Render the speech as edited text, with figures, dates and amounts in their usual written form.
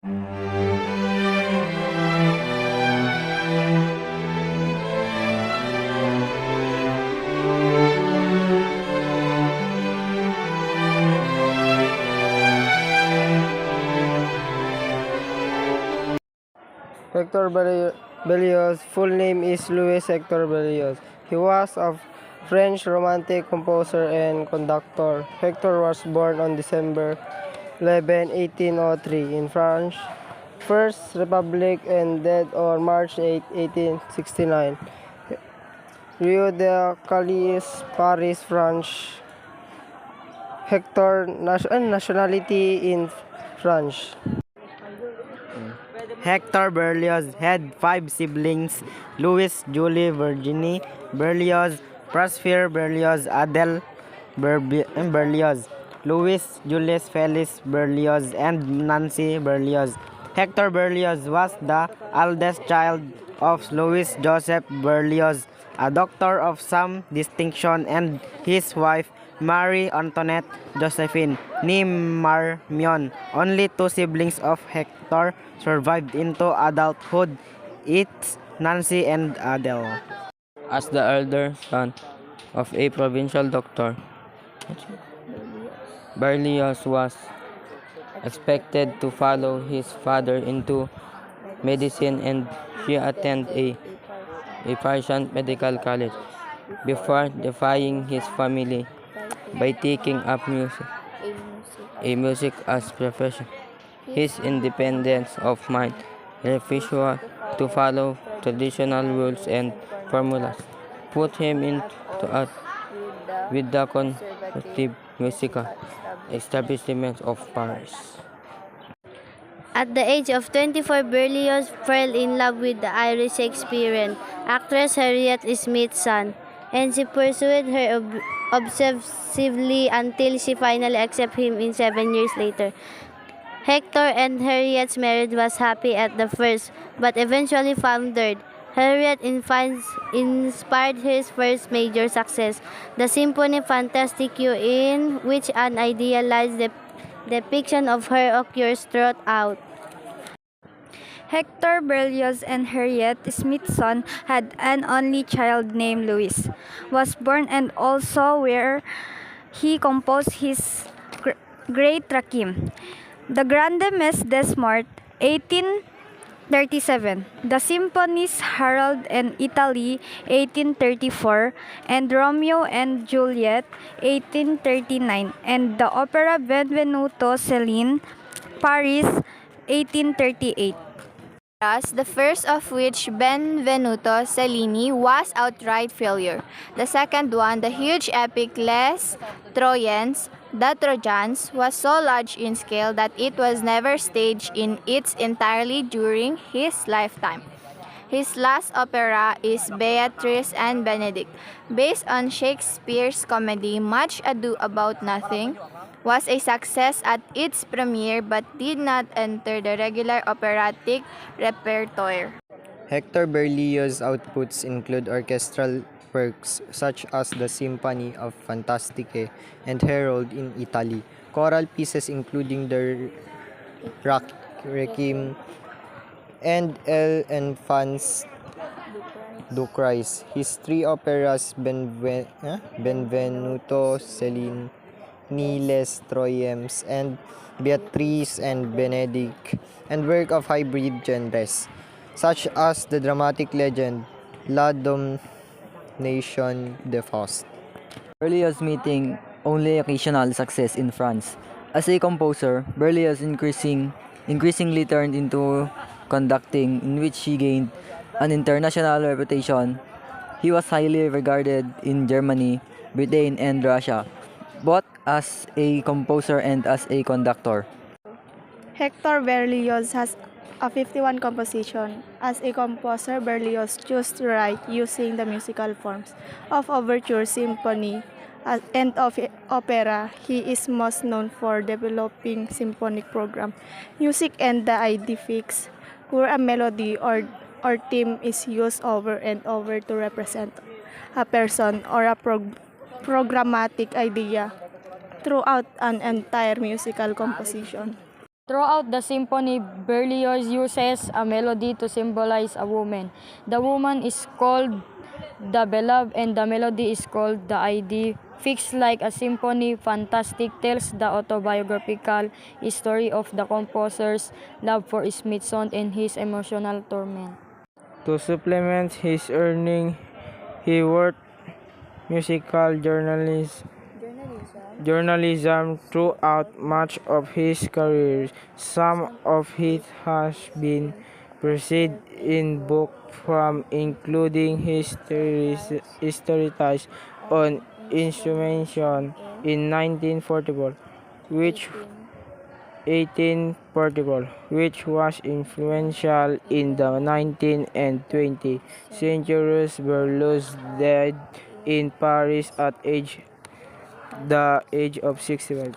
Hector Berlioz' full name is Louis Hector Berlioz. He was a French romantic composer and conductor. Hector was born on December 11, 1803 in France, First Republic, and died on March 8, 1869. Rio de Calais, Paris, France. Hector nationality in France. Hector Berlioz had five siblings: Louis, Julie, Virginie Berlioz, Prosper Berlioz, Adele Berlioz, Louis, Julius Felix Berlioz, and Nancy Berlioz. Hector Berlioz was the eldest child of Louis Joseph Berlioz, a doctor of some distinction, and his wife, Marie Antoinette Josephine nee Marmion. Only two siblings of Hector survived into adulthood. It's Nancy and Adele. As the elder son of a provincial doctor, Berlioz was expected to follow his father into medicine, and he attended a Parisian medical college before defying his family by taking up music as profession. His independence of mind, refusal to follow traditional rules and formulas, put him into art with the conservative musical establishments of Paris. At the age of 24, Berlioz fell in love with the Irish Shakespearean actress Harriet Smithson, and she pursued her obsessively until she finally accepted him in 7 years later. Hector and Harriet's marriage was happy at the first, but eventually foundered. Harriet inspired his first major success, the Symphony Fantastique, in which an idealized depiction of her occurs throughout. Hector Berlioz and Harriet Smithson had an only child named Louis, was born, and also where he composed his great Requiem. The Grande Messe des Morts, 1837, the Symphonies Harold in Italy, 1834, and Romeo and Juliet, 1839, and the opera Benvenuto Cellini, Paris, 1838. The first of which, Benvenuto Cellini, was outright failure. The second one, the huge epic Les Troyens, The Trojans, was so large in scale that it was never staged in its entirety during his lifetime. His last opera is Beatrice and Benedict, based on Shakespeare's comedy Much Ado About Nothing, was a success at its premiere but did not enter the regular operatic repertoire. Hector Berlioz' outputs include orchestral works such as the Symphony of Fantastique and Harold in Italy, choral pieces including the Requiem and El Enfants du Christ. His three operas, Benvenuto Cellini, Les Troyens, and Beatrice and Benedict, and work of hybrid genres, such as the dramatic legend La Damnation de Faust. Berlioz meeting only occasional success in France. As a composer, Berlioz increasingly turned into conducting, in which he gained an international reputation. He was highly regarded in Germany, Britain, and Russia, both as a composer and as a conductor. Hector Berlioz has a 51 composition. As a composer, Berlioz chose to write using the musical forms of overture, symphony, and of opera. He is most known for developing symphonic program, music, and the idea fix, where a melody or theme is used over and over to represent a person or a programmatic idea throughout an entire musical composition. Throughout the symphony, Berlioz uses a melody to symbolize a woman. The woman is called the beloved and the melody is called the ID. Fixed like a symphony, Fantastic tells the autobiographical story of the composer's love for Smithson and his emotional torment. To supplement his earning, he worked musical journalism throughout much of his career. Some of it has been presented in book form, including his treatise on instrumentation in 1844, which was influential in the 19th and 20th centuries. Berlioz died in Paris at the age of 65.